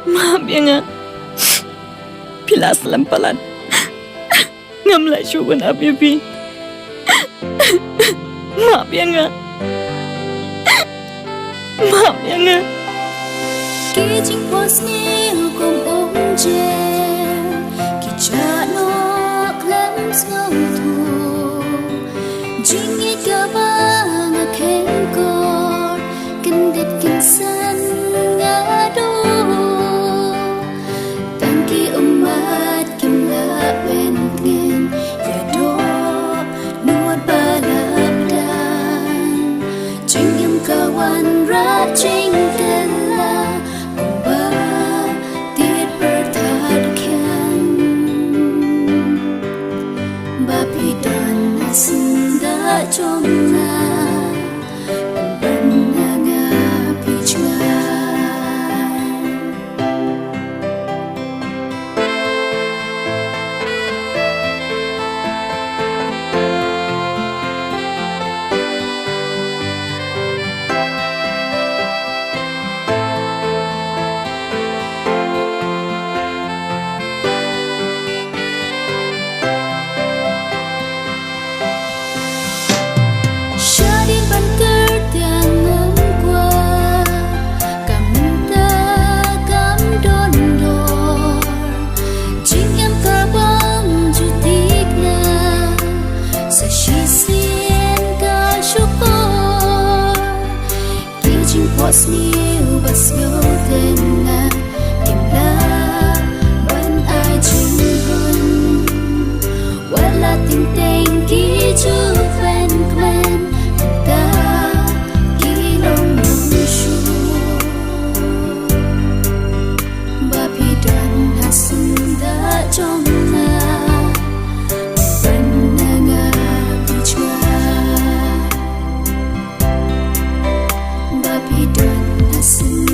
Maaf ya nga. Pilas lampalan. Ngamla syugun api pi. Maaf ya nga. Maaf ya nga. Kijing pos ni hukum umje. Kijano klem sautu. Jingi kabang akengkor. Kendit kinsan ngado. Tangki umat kimla wentgen. Yado nuat balapdan. Jingim kawan rajing kala. Kumba tit bertadkan. Bapi dan senda jomna. Was new but still then im la ban ai chinh hơn what la tình tình kỹ chu ven quen ta kỹ nông nông shu ba pi dan ha sun da trong na ban na nga pi chua Bapi dan nasi